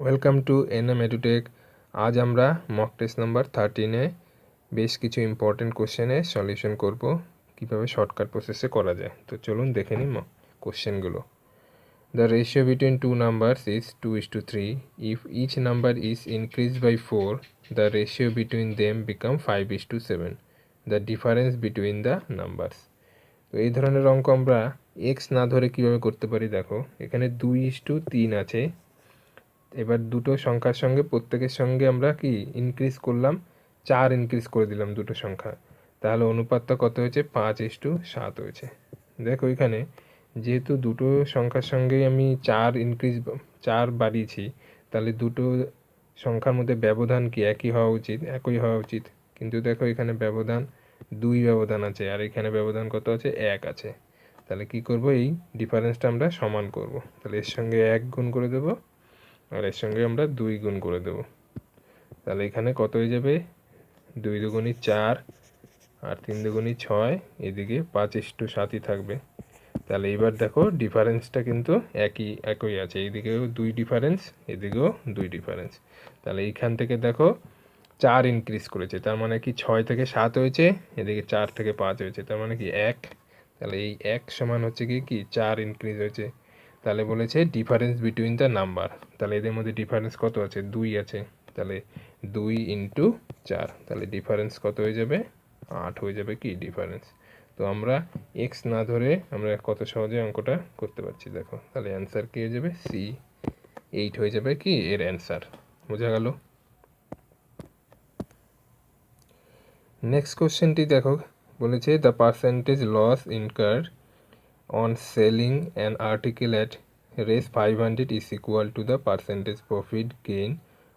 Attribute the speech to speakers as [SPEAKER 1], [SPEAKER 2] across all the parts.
[SPEAKER 1] Welcome to NM edtech. আজ আমরা mock test number 13-এ বেশ কিছু ইম্পর্টেন্ট কোশ্চেনের সলিউশন করব, কিভাবে শর্টকাট প্রসেসে করা যায়। তো চলুন দেখে নিই কোশ্চেনগুলো। The ratio between two numbers is 2:3. If each number is increased by 4, the ratio between them become 5:7. The difference between the numbers. তো এই ধরনের অঙ্ক আমরা এক্স না ধরে কিভাবে করতে পারি, দেখো এখানে 2:3 আছে। এবার দুটো সংখ্যার সঙ্গে প্রত্যেকের সঙ্গে আমরা কি ইনক্রিজ করলাম, 4 ইনক্রিজ করে দিলাম দুটো সংখ্যা, তাহলে অনুপাতটা কত হয়েছে? 5:7 হয়েছে। দেখো এখানে যেহেতু দুটো সংখ্যার সঙ্গেই আমি 4 বাড়িয়েছি, তাহলে দুটো সংখ্যার মধ্যে ব্যবধান কি একই হওয়া উচিত, একই হওয়া উচিত। কিন্তু দেখো এখানে ব্যবধান 2 ব্যবধান আছে, আর এখানে ব্যবধান কত আছে? 1 আছে। তাহলে কি করব, এই ডিফারেন্সটা আমরা সমান করব। তাহলে এর সঙ্গে 1 গুণ করে দেবো, আর এর সঙ্গে আমরা 2 গুণ করে দেব। তাহলে এখানে কত হয়ে যাবে? 2 দুগুণি 4 আর 3 দুগুণি 6, এদিকে 5:7ই থাকবে। তাহলে এবার দেখো ডিফারেন্সটা কিন্তু একই আছে, এইদিকেও 2 ডিফারেন্স, এদিকেও 2 ডিফারেন্স। তাহলে এইখান থেকে দেখো 4 ইনক্রিজ করেছে, তার মানে কি 6 থেকে 7 হয়েছে, এদিকে 4 থেকে 5 হয়েছে, তার মানে কি 1। তাহলে এই 1 সমান হচ্ছে কি 4 ইনক্রিজ হয়েছে। তাহলে বলেছে ডিফারেন্স বিটুইন দ্য নাম্বার, তাহলে এদের মধ্যে ডিফারেন্স কত আছে? 2 আছে। তাহলে 2 ইন্টু 4, তাহলে ডিফারেন্স কত হয়ে যাবে? 8 হয়ে যাবে কি ডিফারেন্স। তো আমরা এক্স না ধরে আমরা কত সহজে অঙ্কটা করতে পারছি, দেখো। তাহলে অ্যান্সার কি হয়ে যাবে? সি 8 হয়ে যাবে কি এর অ্যান্সার। বোঝা গেল? নেক্সট কোশ্চেনটি দেখো, বলেছে the percentage loss incurred on selling an article at raise 500 is equal to the percentage profit gain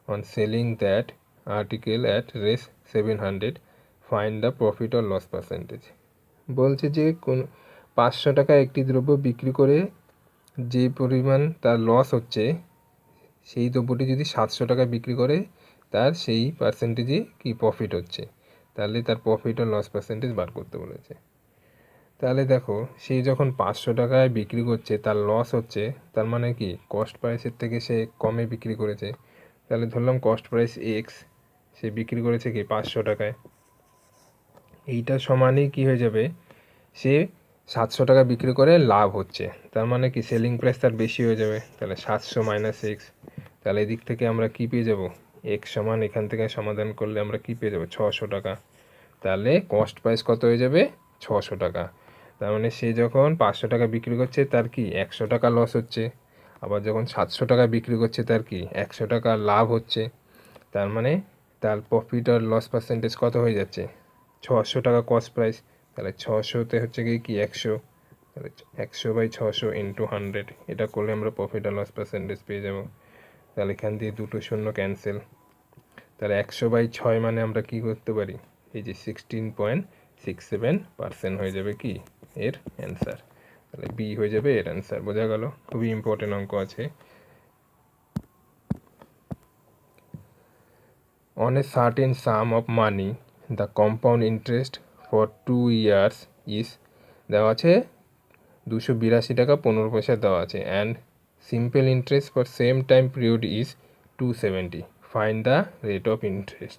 [SPEAKER 1] on selling that article at raise 700. Find the profit or loss percentage. বলছে যে কোন 500 টাকা একটি দ্রব্য বিক্রি করে যে পরিমাণ তার লস হচ্ছে, সেই দ্রব্যটি যদি 700 টাকা বিক্রি করে, তার সেই পার্সেন্টেজে কি প্রফিট হচ্ছে, তাহলে তার প্রফিট আর লস পার্সেন্টেজ বার করতে বলেছে। তাহলে দেখো সেই যখন 500 টাকায় বিক্রি করছে, তার লস হচ্ছে, তার মানে কি কস্ট প্রাইসের থেকে সে কমে বিক্রি করেছে। তাহলে ধরলাম কস্ট প্রাইস এক্স, সে বিক্রি করেছে কি 500 টাকায়। এইটা সমানই কি হয়ে যাবে, সে 700 টাকা বিক্রি করে লাভ হচ্ছে, তার মানে কি সেলিং প্রাইস তার বেশি হয়ে যাবে। তাহলে 700 মাইনাস এক্স, তাহলে এদিক থেকে আমরা কি পেয়ে যাব? এক্স সমান, এখান থেকে সমাধান করলে আমরা কি পেয়ে যাব? 600 টাকা। তাহলে কস্ট প্রাইস কত হয়ে যাবে? 600 টাকা। তার মানে সে যখন 500 টাকা বিক্রি করছে, তার কি 100 টাকা লস হচ্ছে। আবার যখন 700 টাকা বিক্রি করছে, তার কি 100 টাকা লাভ হচ্ছে। তার মানে তার প্রফিট আর লস পার্সেন্টেজ কত হয়ে যাচ্ছে? 600 টাকা কস্ট প্রাইস, তাহলে 600তে হচ্ছে কি 100, তাহলে 100/600 ইন্টু 100, এটা করলে আমরা প্রফিট আর লস পার্সেন্টেজ পেয়ে যাব। তাহলে এখান দিয়ে দুটো শূন্য ক্যান্সেল। তাহলে 100/6 মানে আমরা কি করতে পারি? এই যে 16.67% হয়ে যাবে কি এর অ্যান্সার। তাহলে বি হয়ে যাবে এর অ্যান্সার। বোঝা গেল? খুবই ইম্পর্টেন্ট অঙ্ক আছে। On a certain sum of money, the compound interest for 2 years is দেওয়া আছে 282 টাকা 15 পয়সা দেওয়া আছে, and simple interest for same time period is 270. Find the rate of interest.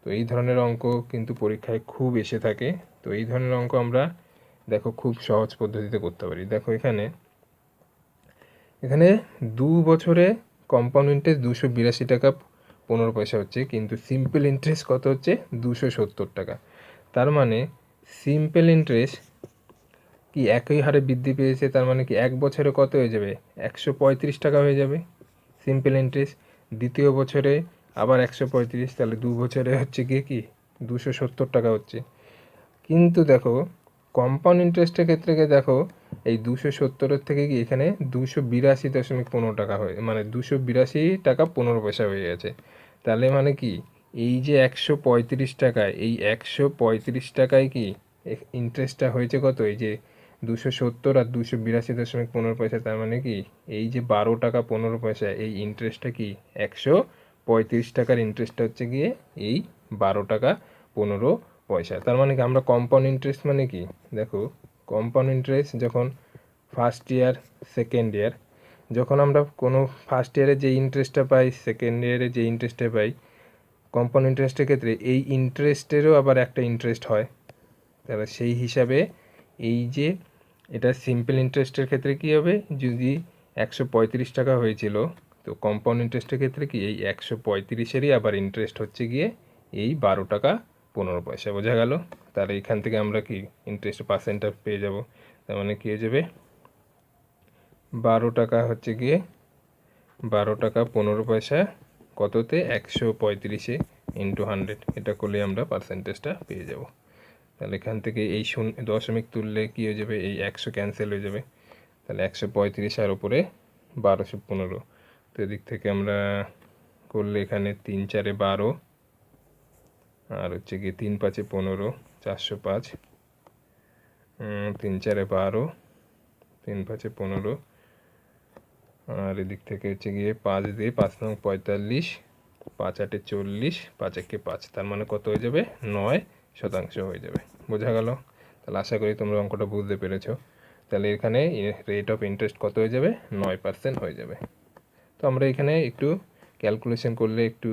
[SPEAKER 1] তো এই ধরনের অঙ্ক কিন্তু পরীক্ষায় খুব এসে থাকে। তো এই ধরনের অঙ্ক আমরা দেখো খুব সহজ পদ্ধতিতে করতে পারি। দেখো এখানে 2 বছরে কম্পাউন্ড ইন্টারেস্ট 282 টাকা 15 পয়সা হচ্ছে, কিন্তু সিম্পল ইন্টারেস্ট কত হচ্ছে? 270 টাকা। তার মানে সিম্পল ইন্টারেস্ট কি একই হারে বৃদ্ধি পেয়েছে, তার মানে কি 1 বছরে কত হয়ে যাবে? 135 টাকা হয়ে যাবে সিম্পল ইন্টারেস্ট। দ্বিতীয় বছরে আবার 135, তাহলে 2 বছরে হচ্ছে গিয়ে কি 270 টাকা হচ্ছে। কিন্তু দেখো কম্পাউন্ড ইন্টারেস্টের ক্ষেত্রে দেখো এই 270-এর থেকে কি এখানে 282.15 টাকা হয়ে, মানে 282 টাকা 15 পয়সা হয়ে গেছে। তাহলে মানে কি এই যে 135 টাকা, এই 135 টাকায় কি ইন্টারেস্টটা হয়েছে কত? এই যে 270 আর 282.15 পয়সা, তার মানে কি এই যে 12 টাকা 15 পয়সা, এই ইন্টারেস্টটা কি 135 টাকার ইন্টারেস্টটা হচ্ছে গিয়ে এই 12 টাকা 15 পয়সা। তার মানে কি আমরা কম্পাউন্ড ইন্টারেস্ট মানে কি, দেখো কম্পাউন্ড ইন্টারেস্ট যখন ফার্স্ট ইয়ার সেকেন্ড ইয়ার যখন আমরা কোনো ফার্স্ট ইয়ারে যে ইন্টারেস্টটা পাই, সেকেন্ড ইয়ারে যে ইন্টারেস্টটা পাই, কম্পাউন্ড ইন্টারেস্টের ক্ষেত্রে এই ইন্টারেস্টেরও আবার একটা ইন্টারেস্ট হয়। তাহলে সেই হিসাবে এই যে এটা সিম্পল ইন্টারেস্টের ক্ষেত্রে কী হবে, যদি 135 টাকা হয়েছিল, তো কম্পাউন্ড ইন্টারেস্টের ক্ষেত্রে কি এই 135-এরই আবার ইন্টারেস্ট হচ্ছে গিয়ে এই 12 টাকা 15 পয়সা। বোঝা গেল? তাহলে এখান থেকে আমরা কি ইন্টারেস্ট পার্সেন্টটা পেয়ে যাব। তার মানে কী হয়ে যাবে, 12 টাকা হচ্ছে গিয়ে 12 টাকা 15 পয়সা কততে, 135 ইন্টু 100, এটা করলে আমরা পার্সেন্টেজটা পেয়ে যাব। তাহলে এখান থেকে এই দশমিক তুললে কী হয়ে যাবে, এই 100 ক্যান্সেল হয়ে যাবে। তাহলে 135 আর উপরে 1215, তো এদিক থেকে আমরা করলে এখানে 3 4 12 আর হচ্ছে গিয়ে 3 5 15, 405, 3 4 12, 3 5 15, আর এদিক থেকে হচ্ছে গিয়ে 5 দিয়ে 5 9 45, 5 8 40, 5 1 5, তার মানে কত হয়ে যাবে, 9% হয়ে যাবে। বোঝা গেল? তাহলে আশা করি তোমরা অঙ্কটা বুঝতে পেরেছো। তাহলে এখানে রেট অফ ইন্টারেস্ট কত হয়ে যাবে, 9% হয়ে যাবে। তো আমরা এখানে একটু ক্যালকুলেশন করলে একটু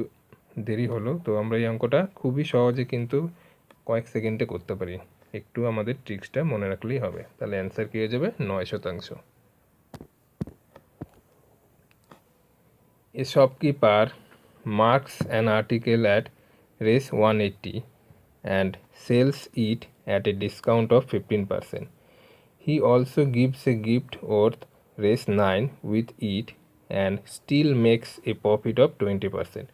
[SPEAKER 1] দেরি হলো, তো আমরা এই অঙ্কটা খুবই সহজে কিন্তু কয়েক সেকেন্ডে করতে পারি, একটু আমাদের ট্রিক্সটা মনে রাখলেই হবে। তাহলে অ্যান্সার কী হয়ে যাবে, 9%। A shopkeeper marks an article at raise 180 and sells it at a discount of 15%. He also gives a gift worth raise 9 with it and still makes a profit of 20%.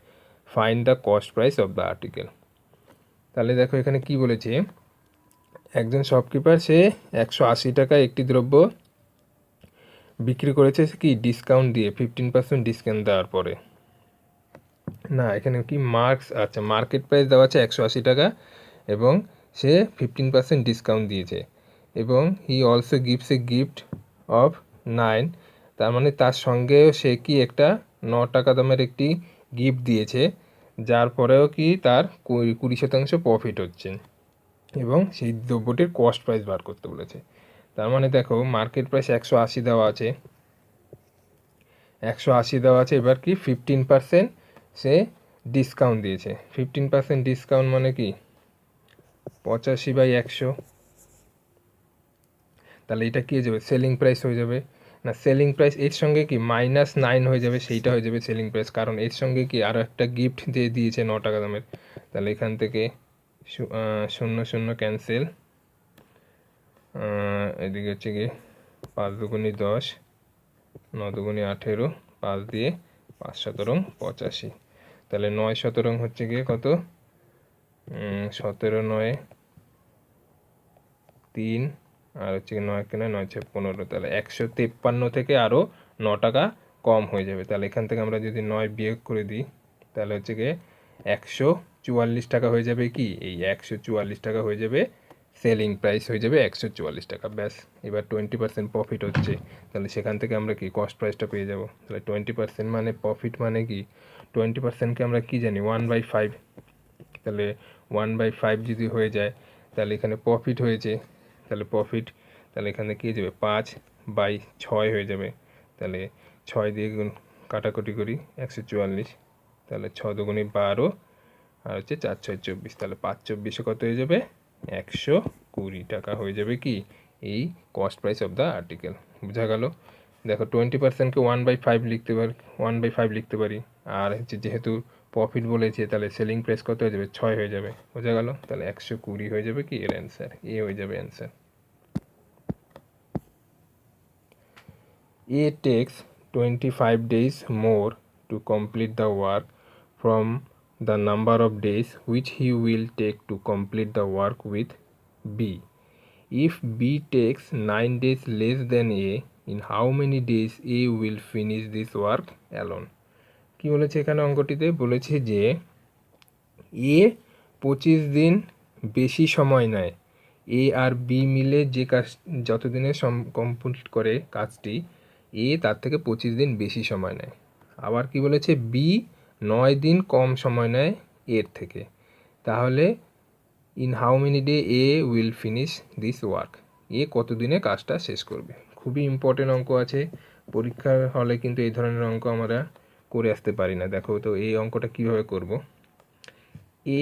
[SPEAKER 1] Find the cost price of the article. তাহলে দেখো এখানে কি বলেছে, একজন shopkeeper সে 180 টাকায় একটি দ্রব্য বিক্রি করেছে কি ডিসকাউন্ট দিয়ে, 15% ডিসকাউন্ট দেওয়ার পরে। না, এখানে কি মার্কস, আচ্ছা মার্কেট প্রাইস দেওয়া আছে 180 টাকা এবং সে 15% ডিসকাউন্ট দিয়েছে, এবং he also gives a gift of 9, তার মানে তার সঙ্গেও সে কি একটা 9 টাকা দামের একটি গিফট দিয়েছে, যার পরেও কি তার 20% প্রফিট হচ্ছে, এবং সেই দ্রব্যটির কস্ট প্রাইস বার করতে বলেছে। তার মানে দেখো মার্কেট প্রাইস 180 দেওয়া আছে, 180 দেওয়া আছে, এবার কি 15% সে ডিসকাউন্ট দিয়েছে। 15% ডিসকাউন্ট মানে কি 85/100, তাহলে এটা কি হয়ে যাবে, সেলিং প্রাইস হয়ে যাবে। না, সেলিং প্রাইস এর সঙ্গে কি -9 হয়ে যাবে, সেইটা হয়ে যাবে সেলিং প্রাইস, কারণ এর সঙ্গে কি আরও একটা গিফট দিয়ে দিয়েছে 9 টাকা দামের। তাহলে এখান থেকে 0 0 ক্যান্সেল, এদিকে হচ্ছে কি 5 দুগুণি 10, 9 দুগুণি 18, 5 দিয়ে 5 17 85, তাহলে 9 17 হচ্ছে গিয়ে কত, 17 9 3, আর হচ্ছে 9 9 9 6 15, তাহলে 153 থেকে আরও 9 টাকা কম হয়ে যাবে। তাহলে এখান থেকে আমরা যদি 9 বিয়োগ করে দিই, তাহলে হচ্ছে গিয়ে 144 টাকা হয়ে যাবে, কি এই 144 টাকা হয়ে যাবে সেলিং প্রাইস, হয়ে যাবে 144 টাকা। ব্যাস, এবার 20% প্রফিট হচ্ছে, তাহলে সেখান থেকে আমরা কি কস্ট প্রাইসটা পেয়ে যাব। তাহলে 20% মানে প্রফিট মানে কি, 20%কে আমরা কি জানি 1/5, তাহলে 1/5 যদি হয়ে যায়, তাহলে এখানে প্রফিট হয়েছে, তাহলে প্রফিট, তাহলে এখানে কী হয়ে যাবে 5/6 হয়ে যাবে। তাহলে 6 দিয়ে কাটাকুটি করি 144, তাহলে 6 দুগুণি 12, আর হচ্ছে 4 6 24, তাহলে 5 24 কত হয়ে যাবে, 120 টাকা হয়ে যাবে কি এই cost price of the article. বোঝা গেল? দেখো 20%কে 1/5 লিখতে পারি, 1/5 লিখতে পারি, আর হচ্ছে যেহেতু প্রফিট বলেছে তাহলে সেলিং প্রাইস কত হয়ে যাবে, 6 হয়ে যাবে। বোঝা গেল? তাহলে 120 হয়ে যাবে কি এর অ্যান্সার, এ হয়ে যাবে answer. A takes 25 days more to complete the work from the number of days which he will take to complete the work with B. If B takes 9 days less than A, in how many days A will finish this work alone? কি বলেছে এখানে অঙ্কটিতে, বলেছে যে এ 25 দিন বেশি সময় নেয়, এ আর B মিলে যে কাজ যতদিনে কমপ্লিট করে কাজটি, এ তার থেকে 25 দিন বেশি সময় নেয়। আবার কি বলেছে, বি 9 দিন কম সময় নেয় এর থেকে। তাহলে in how many day a will finish this work, এ কত দিনে কাজটা শেষ করবে। খুবই ইম্পর্টেন্ট অঙ্ক আছে, পরীক্ষার হলে কিন্তু এই ধরনের অঙ্ক আমরা করে আসতে পারি না। দেখো তো এই অঙ্কটা কিভাবে করব।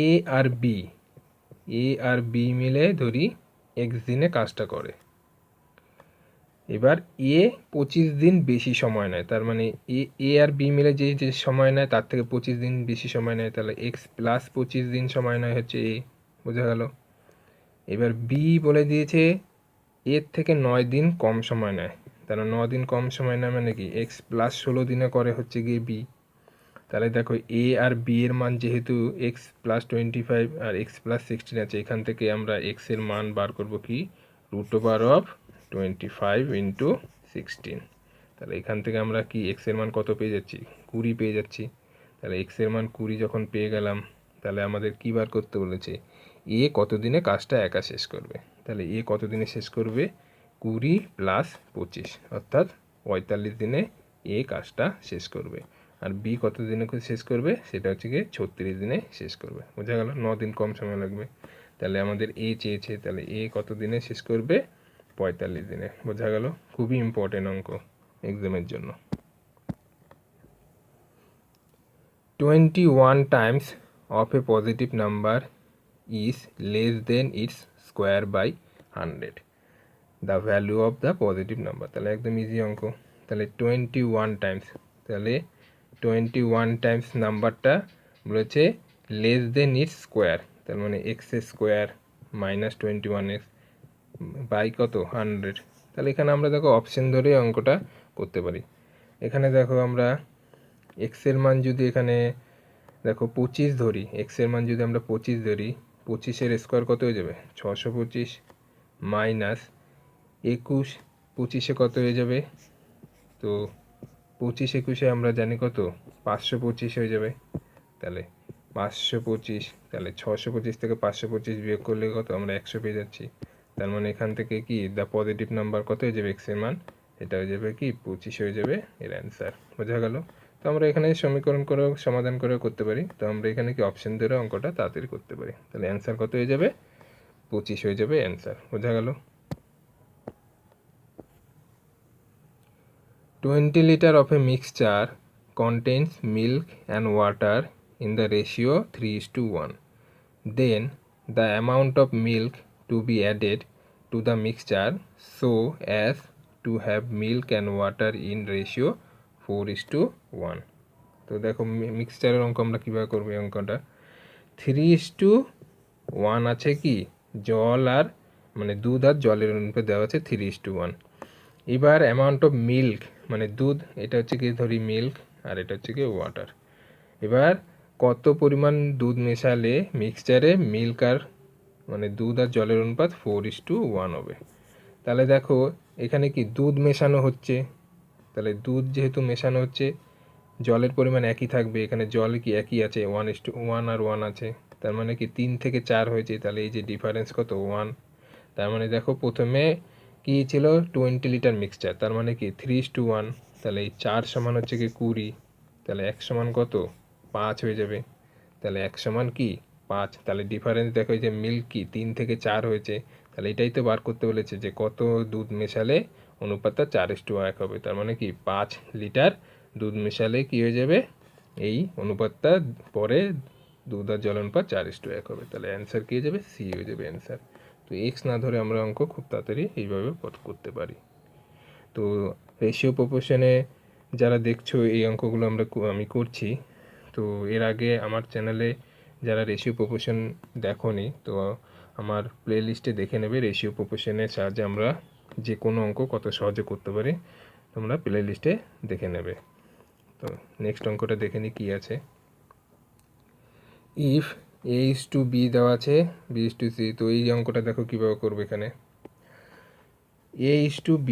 [SPEAKER 1] এ আর বি মিলে ধরি এক্স দিনে কাজটা করে। এবার এ 25 দিন বেশি সময় নেয়, তার মানে এ আর বি মিলে যে সময় নেয় তার থেকে 25 দিন বেশি সময় নেয়, তাহলে এক্স প্লাস 25 দিন সময় নেয় হচ্ছে এ। বোঝা গেল। এবার বি বলে দিয়েছে এর থেকে 9 দিন কম সময় নেয়, তাহলে 9 দিন কম সময় নেয় মানে কি এক্স প্লাস 16 দিনে করে হচ্ছে গিয়ে বি। তাহলে দেখো এ আর বি এর মান যেহেতু এক্স প্লাস 25 আর এক্স প্লাস 16 আছে, এখান থেকে আমরা এক্স এর মান বার করব কি √25 ইন্টু 16। তাহলে এখান থেকে আমরা কি এক্স এর মান কত পেয়ে যাচ্ছি, 20 পেয়ে যাচ্ছি। তাহলে এক্স এর মান 20 যখন পেয়ে গেলাম, তাহলে আমাদের কি বার করতে বলেছে, এ কত দিনে কাজটা একা শেষ করবে। তাহলে এ কত দিনে শেষ করবে, 20 প্লাস 25 অর্থাৎ 45 দিনে এ কাজটা শেষ করবে। আর বি কত দিনে শেষ করবে, সেটা হচ্ছে গিয়ে 36 দিনে শেষ করবে। বোঝা গেল, 9 দিন কম সময় লাগবে। তাহলে আমাদের এ চেয়েছে, তাহলে এ কত দিনে শেষ করবে, 45 দিনে। বোঝা গেল, খুবই ইম্পর্টেন্ট অঙ্ক এক্সামের জন্য। 21 times of a positive number is less than its square by 100. The value of the positive number. তাহলে একদম ইজি অঙ্ক। তাহলে 21 টাইমস, তাহলে 21 টাইমস নাম্বারটা বলেছে লেস দেন ইটস স্কোয়ার, তার মানে x square minus 21x by কত 100। তাহলে এখানে আমরা দেখো অপশন ধরে অঙ্কটা করতে পারি। এখানে দেখো আমরা এক্সের মান যদি এখানে দেখো 25 ধরি, এক্সের মান যদি আমরা 25 ধরি, 25-এর স্কোয়ার কত হয়ে যাবে 625 মাইনাস 21, 25-এ কত হয়ে যাবে, তো 25 21-এ আমরা জানি কত 525 হয়ে যাবে। তাহলে 525, তাহলে 625 থেকে 525 বিয়োগ করলে কত আমরা 100 পেয়ে যাচ্ছি। তার মানে এখান থেকে কি দ্য পজিটিভ নাম্বার কত হয়ে যাবে এক্স এর মান, এটা হয়ে যাবে কি 25 হয়ে যাবে এর অ্যান্সার। বোঝা গেল। তো আমরা এখানে সমীকরণ করেও সমাধান করেও করতে পারি, তো আমরা এখানে কি অপশন ধরে অঙ্কটা তাড়াতাড়ি করতে পারি। তাহলে অ্যান্সার কত হয়ে যাবে, 25 হয়ে যাবে অ্যান্সার। বোঝা গেল। 20 liter of a mixture contains milk and water in the ratio 3:1. Then the amount of milk to be added to the mixture so as to have milk and water in ratio 4:1. তো দেখো মিক্সচারের অঙ্ক আমরা কীভাবে করবো এই অঙ্কটা, 3:1 আছে কি জল আর মানে দুধ আর জলের অনুপাতে দেওয়া আছে 3:1। এবার অ্যামাউন্ট অফ মিল্ক মানে দুধ, এটা হচ্ছে কি ধরি মিল্ক আর এটা হচ্ছে কি ওয়াটার। এবার কত পরিমাণ দুধ মেশালে মিক্সচারে মিল্ক আর মানে দুধ আর জলের অনুপাত 4:1 হবে। তাহলে দেখো এখানে কি দুধ মেশানো হচ্ছে, তাহলে দুধ যেহেতু মেশানো হচ্ছে জলের পরিমাণ একই থাকবে, এখানে জল কি একই আছে 1:1 আর 1 আছে, তার মানে কি 3 থেকে 4 হয়েছে, তাহলে এই যে ডিফারেন্স কত 1। তার মানে দেখো প্রথমে কি ছিল 20 লিটার মিক্সচার, তার মানে কি 3:1, তাহলে এই 4 সমান হচ্ছে কি 20, তাহলে 1 সমান কত 5 হয়ে যাবে। তাহলে 1 সমান কি 5, তাহলে ডিফারেন্স দেখো এই যে মিল্ক কি 3 থেকে 4 হয়েছে, তাহলে এটাই তো বার করতে বলেছে যে কত দুধ মেশালে অনুপাতটা 4:1 হবে। তার মানে কি 5 লিটার দুধ মেশালে কি হয়ে যাবে এই অনুপাতটা পরে দুধ আর জল অনুপাত 4:1 হবে। তাহলে অ্যান্সার কি হয়ে যাবে, সি হয়ে যাবে অ্যান্সার। তো এক্স না ধরে আমরা অঙ্ক খুব তাড়াতাড়ি এইভাবে করতে পারি। তো রেশিও প্রপোর্শনে যারা দেখছো এই অঙ্কগুলো আমি করছি, তো এর আগে আমার চ্যানেলে যারা রেশিও প্রপোর্শন দেখোনি তো আমার প্লে লিস্টে দেখে নেবে, রেশিও প্রপোর্শনের সাহায্যে আমরা যে কোনো অঙ্ক কত সহজে করতে পারি তোমরা প্লে লিস্টে দেখে নেবে। তো নেক্সট অঙ্কটা দেখে নিই কী আছে। ইফ a:b দেওয়া আছে b:c, তো এই অঙ্কটা দেখো কীভাবে করবে। এখানে a:b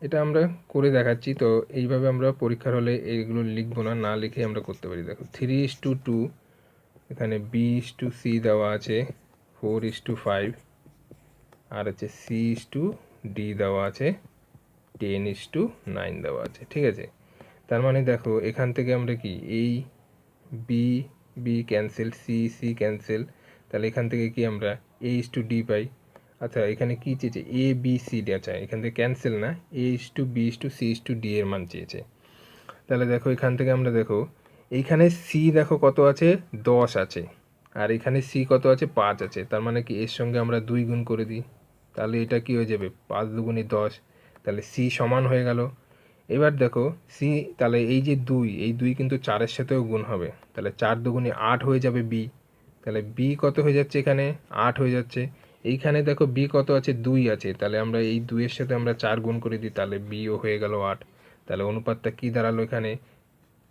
[SPEAKER 1] এটা আমরা করে দেখাচ্ছি, তো এইভাবে আমরা পরীক্ষার হলে এইগুলো লিখবো না, না লিখে আমরা করতে পারি। দেখো 3:2, এখানে b:c দেওয়া আছে 4:5 আর হচ্ছে c:d দেওয়া আছে 10:9 দেওয়া আছে, ঠিক আছে। তার মানে দেখো এখান থেকে আমরা কি এই বি ক্যান্সেল, সি ক্যান্সেল, তাহলে এখান থেকে কি আমরা a:d পাই, আচ্ছা এখানে কি চেয়েছে, এ বি সি ডি, আচ্ছা এখান থেকে ক্যান্সেল না, A is to B is to C is to D এর মান চেয়েছে। তাহলে দেখো এখান থেকে আমরা দেখো এইখানে সি দেখো কত আছে, 10 আছে, আর এখানে সি কত আছে, 5 আছে। তার মানে কি এর সঙ্গে আমরা 2 গুণ করে দিই, তাহলে এটা কি হয়ে যাবে 5 দুগুণে 10, তাহলে সি সমান হয়ে গেল। এবার দেখো সি, তাহলে এই যে 2, এই 2 কিন্তু 4-এর সাথেও গুণ হবে, তাহলে 4 দুগুণে 8 হয়ে যাবে বি। তাহলে বি কত হয়ে যাচ্ছে, এখানে 8 হয়ে যাচ্ছে। এইখানে দেখো বি কত আছে, 2 আছে, তাহলে আমরা এই 2-এর সাথে আমরা 4 গুণ করে দিই, তাহলে বিও হয়ে গেল 8। তাহলে অনুপাতটা কি দাঁড়ালো, এখানে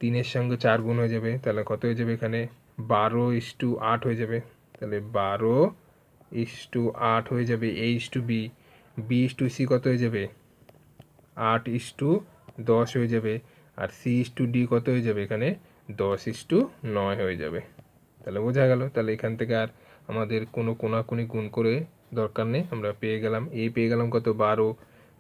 [SPEAKER 1] 3-এর সঙ্গে 4 গুণ হয়ে যাবে, তাহলে কত হয়ে যাবে এখানে 12:8 হয়ে যাবে। তাহলে 12:8 হয়ে যাবে A is to B, B is to C কত হয়ে যাবে 8:10 হয়ে যাবে, আর সি ইস টু ডি কত হয়ে যাবে এখানে 10:9 হয়ে যাবে। তাহলে বোঝা গেল। তাহলে এখান থেকে আর আমাদের কোনো কোনাকুনি গুণ করে দরকার নেই, আমরা পেয়ে গেলাম এ পেয়ে গেলাম কত 12,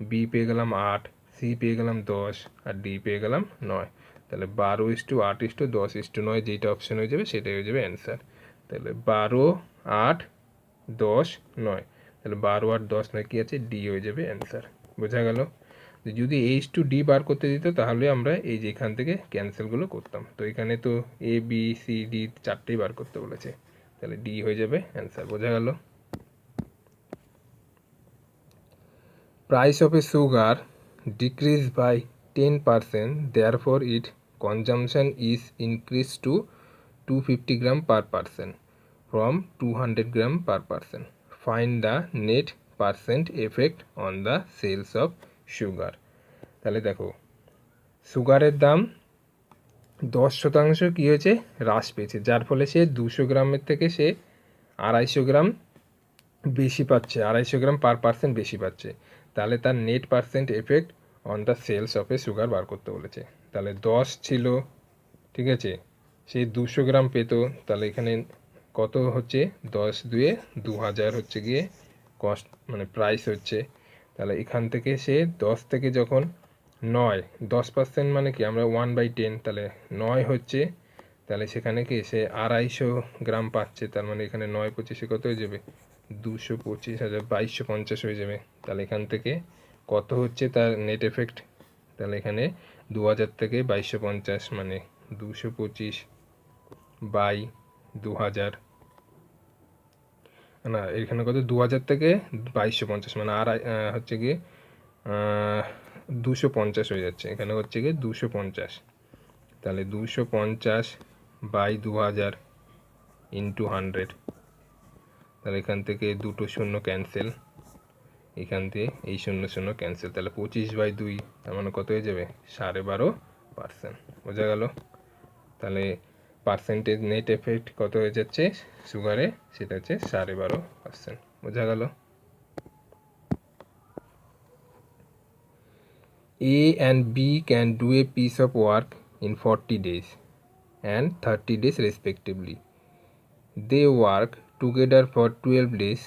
[SPEAKER 1] বি পেয়ে গেলাম 8, সি পেয়ে গেলাম 10, আর ডি পেয়ে গেলাম 9। তাহলে 12:8:10:9 যেটা অপশন হয়ে যাবে সেটাই হয়ে যাবে অ্যান্সার। তাহলে 12:8:10:9, তাহলে 12:8:10:9 কী আছে, ডি হয়ে যাবে অ্যান্সার। বোঝা গেল। যদি এইচ টু ডি বার করতে দিত তাহলে আমরা এই যে এখান থেকে ক্যান্সেলগুলো করতাম, তো এখানে তো এ বি সি ডি 4টেই বার করতে বলেছে, তাহলে ডি হয়ে যাবে অ্যান্সার। বোঝা গেল। Price of a sugar decrease by 10%, therefore it consumption is increased to 250 gram per person from 200 gram per person. Find the net percent effect on the sales of sugar. তাহলে দেখো সুগারের দাম 10% কী হয়েছে, হ্রাস পেয়েছে, যার ফলে সে 200 গ্রামের থেকে সে 250 গ্রাম বেশি পাচ্ছে, 250 গ্রাম পার পার্সেন্ট বেশি পাচ্ছে। তাহলে তার net percent effect on the sales of a sugar বার করতে বলেছে। তাহলে 10 ছিল, ঠিক আছে, সে 200 গ্রাম পেত, তাহলে এখানে কত হচ্ছে 10×2 2000 হচ্ছে গিয়ে কস্ট, মানে প্রাইস হচ্ছে। তাহলে এখান থেকে সে 10 থেকে যখন 9, 10% মানে কি আমরা 1/10, তাহলে 9 হচ্ছে, তাহলে সেখানে কি সে 250 গ্রাম পাচ্ছে, তার মানে এখানে 9×25 কত হয়ে যাবে 225,000, 2250 হয়ে যাবে। তাহলে এখান থেকে কত হচ্ছে তার নেট এফেক্ট, তাহলে এখানে 2000 থেকে 2250 মানে 225/2000, না এখানে কত 2000 থেকে 2250 মানে আর হচ্ছে গিয়ে 250 হয়ে যাচ্ছে, এখানে হচ্ছে গিয়ে 250। তাহলে 250/2000 ইন্টু 100, তাহলে এখান থেকে দুটো শূন্য ক্যান্সেল, এখান থেকে এই 0 ক্যান্সেল, তাহলে 25/2, তার মানে কত হয়ে যাবে 12.5%। বোঝা গেল। তাহলে পার্সেন্টেজ নেট এফেক্ট কত হয়ে যাচ্ছে সুগারে, সেটা হচ্ছে 12.5%। বোঝা গেল। A and B can do a piece of work in 40 days and 30 days respectively. They work together for 12 days.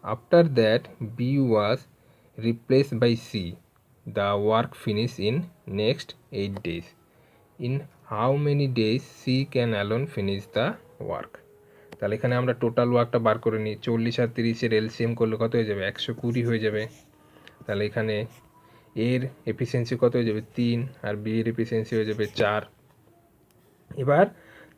[SPEAKER 1] After that, B was replaced by C. The work finished in next 8 days. In how many days C can alone finish the work? তাহলে এখানে আমরা total ওয়ার্কটা বার করে নিই, 40 আর 30-এর LCM করলে কত হয়ে যাবে 120 হয়ে যাবে। তাহলে এখানে এর এফিসিয়েন্সি কত হয়ে যাবে 3, আর বি এর এফিসিয়েন্সি হয়ে যাবে 4। এবার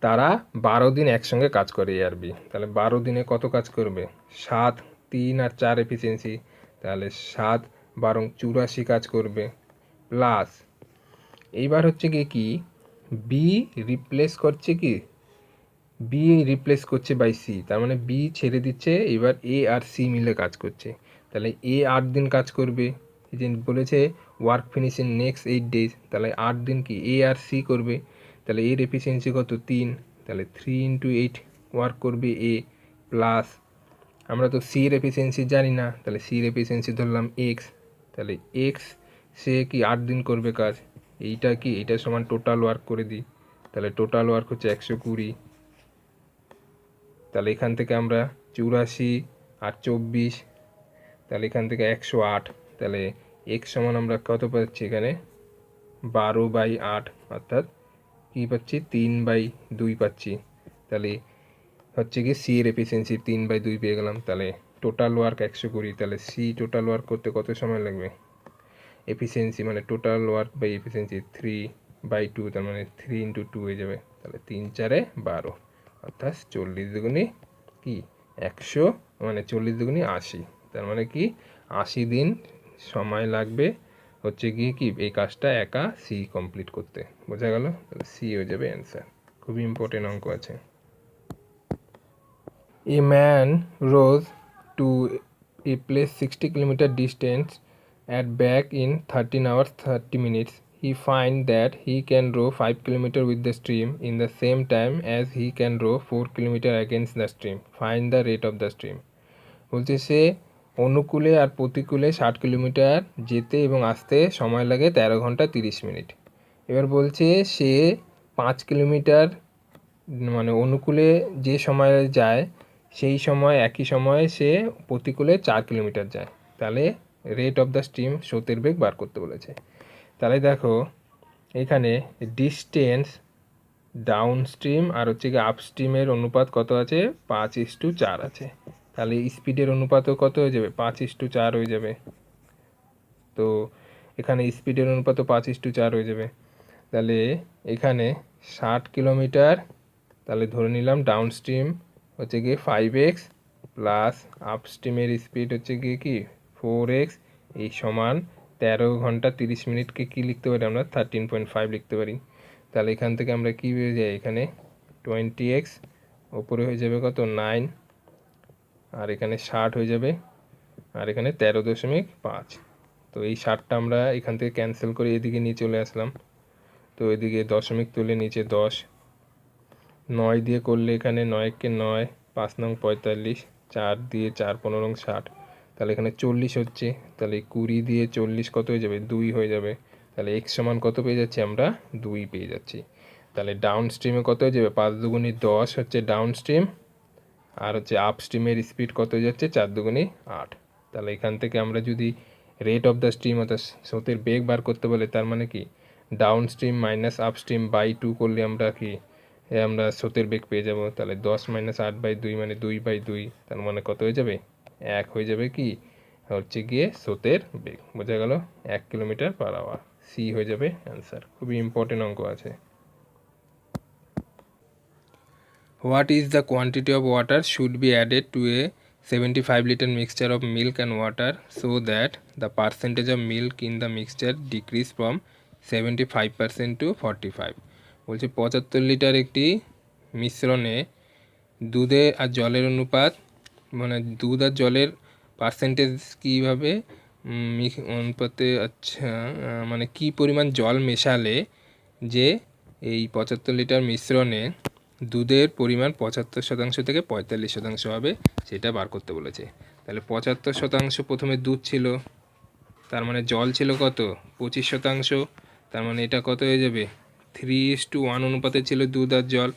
[SPEAKER 1] তারা 12 দিন একসঙ্গে কাজ করে এ আর বি, তাহলে 12 দিনে কত কাজ করবে 7, 3 আর 4 এফিসিয়েন্সি, তাহলে 7 12 84 কাজ করবে, প্লাস এইবার হচ্ছে কি বি রিপ্লেস করছে কি, বি রিপ্লেস করছে বাই সি, তার মানে বি ছেড়ে দিচ্ছে, এবার এ আর সি মিলে কাজ করছে। তাহলে এ 8 দিন কাজ করবে, এই যে বলেছে work finish in next 8 days, তাহলে 8 দিন কি এ আর সি করবে, তাহলে এর এফিসিয়েন্সি কত 3, তাহলে 3 × 8 ওয়ার্ক করবে এ, প্লাস আমরা তো সি এর এফিসিয়েন্সি জানি না, তাহলে সি এর এফিসিয়েন্সি ধরলাম এক্স, তাহলে এক্স সে কি 8 দিন করবে কাজ, এইটা কি এইটা সমান টোটাল ওয়ার্ক করে দিই, তাহলে টোটাল ওয়ার্ক হচ্ছে 120। তাহলে এখান থেকে আমরা 84 আর 24, তাহলে এখান থেকে 108, তাহলে এক্স সমান আমরা কত পাচ্ছি এখানে 12/8, অর্থাৎ কী পাচ্ছি 3/2 পাচ্ছি। তাহলে হচ্ছে কি সি এর এফিসিয়েন্সি 3/2 পেয়ে গেলাম, তাহলে টোটাল ওয়ার্ক 120, তাহলে সি টোটাল ওয়ার্ক করতে কত সময় লাগবে? এফিসিয়েন্সি মানে টোটাল ওয়ার্ক বাই এফিসিয়েন্সি 3/2, তার মানে 3 × 2 হয়ে যাবে, তাহলে 3 4 12, অর্থাৎ 40 দুগুণে কি 100, মানে 40 দুগুণে 80, তার মানে কি 80 দিন সময় লাগবে হচ্ছে গিয়ে কি এই কাজটা একা সি কমপ্লিট করতে। বোঝা গেল? তাহলে সি হয়ে যাবে অ্যান্সার। খুবই ইম্পর্টেন্ট অঙ্ক আছে। A man rose two a place 60 kilometre distance at back in 13 hours 30 minutes. He find that he can row 5 km with the stream in the same time as he can row 4 km against the stream. Find the rate of the stream. বলছে সে অনুকূলে আর প্রতিকূলে 60 kilometre যেতে এবং আসতে সময় লাগে 13 ঘন্টা 30 minute. এবার বলছে সে 5 কিলোমিটার মানে অনুকূলে যে সময় যায় সেই সময় একই সময়ে সে প্রতিকূলে 4 কিলোমিটার যায়, তাহলে রেট অফ দ্য স্ট্রিম স্রোতের বেগ বার করতে বলেছে। তাহলে দেখো এখানে ডিস্টেন্স ডাউন স্ট্রিম আর হচ্ছে কি আপ স্ট্রিমের অনুপাত কত আছে? 5:4 আছে। তাহলে স্পিডের অনুপাতও কত হয়ে যাবে? 5:4 হয়ে যাবে। তো এখানে স্পিডের অনুপাতও 5:4 হয়ে যাবে। তাহলে এখানে 60 কিলোমিটার, তাহলে ধরে নিলাম ডাউন স্ট্রিম হচ্ছে গিয়ে 5x প্লাস আপ স্ট্রিমের স্পিড হচ্ছে গিয়ে কি 4x, এই সমান 13 ঘন্টা 30 মিনিটকে কী লিখতে পারি আমরা? 13.5 লিখতে পারি। তাহলে এখান থেকে আমরা কী পেয়ে যাই? এখানে 20x, ওপরে হয়ে যাবে কত? 9, আর এখানে 60 হয়ে যাবে, আর এখানে 13.5। তো এই 60টা আমরা এখান থেকে ক্যান্সেল করে এদিকে নিয়ে চলে আসলাম, তো এদিকে দশমিক তুলে নিচে 10, 9 দিয়ে করলে এখানে 9 কে 9, 5 নং 45, 4 দিয়ে 4 15 নং 60, তাহলে এখানে 40 হচ্ছে। তাহলে 20 দিয়ে 40 কত হয়ে যাবে? 2 হয়ে যাবে। তাহলে x সমান কত পেয়ে যাচ্ছি আমরা? 2 পেয়ে যাচ্ছি। তাহলে ডাউন স্ট্রিমে কত হয়ে যাবে? 5 দুগুণে 10 হচ্ছে ডাউন স্ট্রিম, আর হচ্ছে আপ স্ট্রিমের স্পিড কত হয়ে যাচ্ছে? 4 দুগুণে 8। তাহলে এখান থেকে আমরা যদি রেট অফ দ্য স্ট্রিম অর্থাৎ স্রোতের বেগ বার করতে বলে, তার মানে কি downstream minus upstream by 2 করলে আমরা কি আমরা স্রোতের বেগ পেয়ে যাব। তাহলে 10 - 8/2 মানে 2/2, তার মানে কত হয়ে যাবে? 1 হয়ে যাবে কি হচ্ছে গিয়ে স্রোতের বেগ। বোঝা গেল? 1 কিলোমিটার/আওয়ার। সি হয়ে যাবে অ্যান্সার। খুবই ইম্পর্টেন্ট অঙ্ক আছে। What is the quantity of water should be added to a 75-liter mixture of milk and water so that the percentage of milk in the mixture decrease from 75% to 45? বলছে 75 litre একটি মিশ্রণে দুধে আর জলের অনুপাত, মানে দুধ আর জলের পার্সেন্টেজ কীভাবে অনুপাতে, আচ্ছা মানে কি পরিমাণ জল মেশালে যে এই 75 লিটার মিশ্রণে দুধের পরিমাণ 75% থেকে 45% হবে সেটা বার করতে বলেছে। তাহলে 75% প্রথমে দুধ ছিল, তার মানে জল ছিল কত? 25%, তার মানে এটা কত হয়ে যাবে? 3:1 অনুপাতে ছিল দুধ আর জল।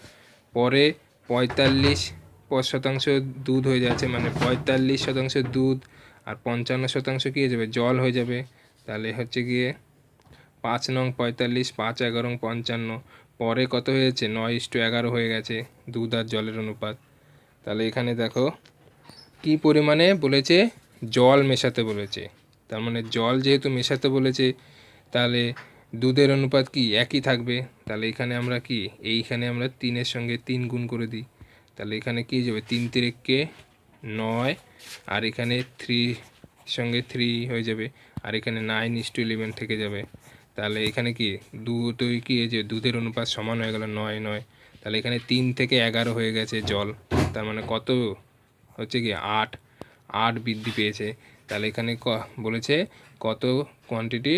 [SPEAKER 1] পরে 45% দুধ হয়ে যাচ্ছে, মানে 45% দুধ আর 55% কী হয়ে যাবে? জল হয়ে যাবে। তাহলে হচ্ছে গিয়ে 5 নং 45, 5 11 55, পরে কত হয়েছে? 9:11 হয়ে গেছে দুধ আর জলের অনুপাত। তাহলে এখানে দেখো কি পরিমাণে বলেছে? জল মেশাতে বলেছে, তার মানে জল যেহেতু মেশাতে বলেছে তাহলে দুধের অনুপাত কি একই থাকবে। তাহলে এখানে আমরা কি এইখানে আমরা 3-এর সঙ্গে 3 গুণ করে দিই, তাহলে এখানে কী যাবে? 3 3 9, আর এখানে 3 সঙ্গে 3 হয়ে যাবে, আর এখানে 9:11 থেকে যাবে। তাহলে এখানে কি দুটোই কি এই যে দুধের অনুপাত সমান হয়ে গেল 9 9, তাহলে এখানে 3 থেকে 11 হয়ে গেছে জল, তার মানে কত হচ্ছে কি 8 বৃদ্ধি পেয়েছে। তাহলে এখানে বলেছে কত কোয়ান্টিটি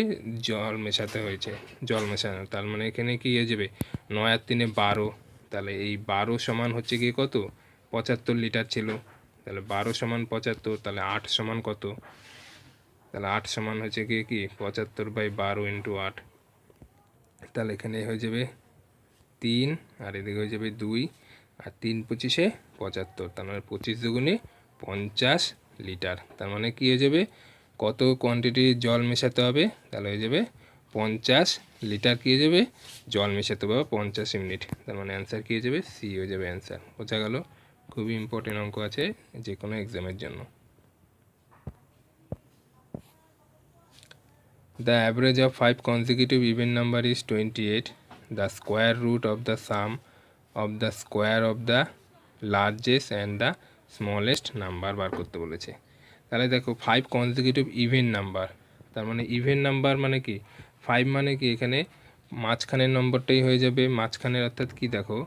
[SPEAKER 1] জল মেশাতে হয়েছে, জল মেশানো, তার মানে এখানে কি হয়ে যাবে? 9 আর 3 12, তাহলে এই 12 সমান হচ্ছে কি কত? 75 লিটার ছিল, তাহলে 12 সমান 75, তাহলে 8 সমান কত? তাহলে 8 সমান হচ্ছে কি 75/12 × 8, তাহলে এখানে হয়ে যাবে 3, আর এদিকে হয়ে যাবে 2, আর 3 25 75, তার মানে 25 দুগুণে 50 লিটার। তার মানে কী হয়ে যাবে? কত কোয়ান্টিটি জল মেশাতে হবে? তাহলে হয়ে যাবে 50 লিটার কী হয়ে যাবে? জল মেশাতে হবে 50 ইউনিট। তার মানে অ্যান্সার কী হয়ে যাবে? সি হয়ে যাবে অ্যান্সার। বোঝা গেল? খুবই ইম্পর্টেন্ট অঙ্ক আছে যে কোনো এক্সামের জন্য। The average of 5 consecutive even number is 28. The square root of the sum of the square of the largest and the smallest number বার করতে বলেছে। তাহলে দেখো 5 consecutive ইভেন নাম্বার, তার মানে ইভেন নাম্বার মানে কি 5 মানে কি এখানে মাঝখানের নম্বরটাই হয়ে যাবে, মাঝখানের অর্থাৎ কি দেখো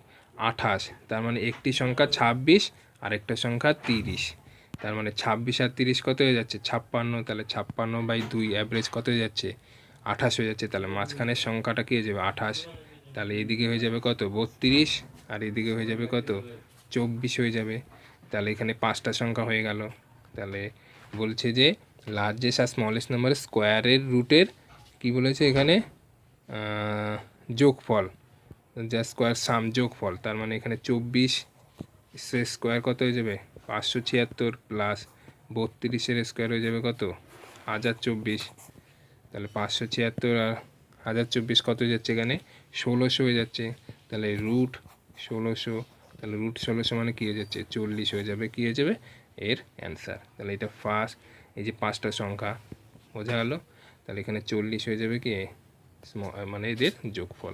[SPEAKER 1] 28, তার মানে একটি সংখ্যা 26 আর একটা সংখ্যা 30, তার মানে 26 আর 30 কত হয়ে যাচ্ছে 56, তাহলে 56/2 অ্যাভারেজ কত হয়ে যাচ্ছে 28 হয়ে যাচ্ছে। তাহলে মাঝখানের সংখ্যাটা কি হয়ে যাবে 28, তাহলে এদিকে হয়ে যাবে কত 32 আর এদিকে হয়ে যাবে কত 24 হয়ে যাবে। তাহলে এখানে 5টা সংখ্যা হয়ে গেল। তাহলে বলছে যে লার্জেস্ট আর স্মলেস্ট নাম্বার স্কোয়ারের রুটের কি বলেছে এখানে যোগফল, যা স্কোয়ার সাম যোগফল, তার মানে এখানে 24 স্কোয়ার কত হয়ে যাবে 576 প্লাস 32-এর স্কোয়ার হয়ে যাবে কত 1024, তাহলে 576 আর 1024 কত হয়ে যাচ্ছে এখানে 1600 হয়ে যাচ্ছে। তাহলে রুট 1600, তাহলে রুট 1600 মানে কী হয়ে যাচ্ছে 40 হয়ে যাবে, কী হয়ে যাবে এর অ্যান্সার। তাহলে এটা ফার্স্ট, এই যে 5টা সংখ্যা বোঝা গেল, তাহলে এখানে 40 হয়ে যাবে কি মানে এদের যোগফল।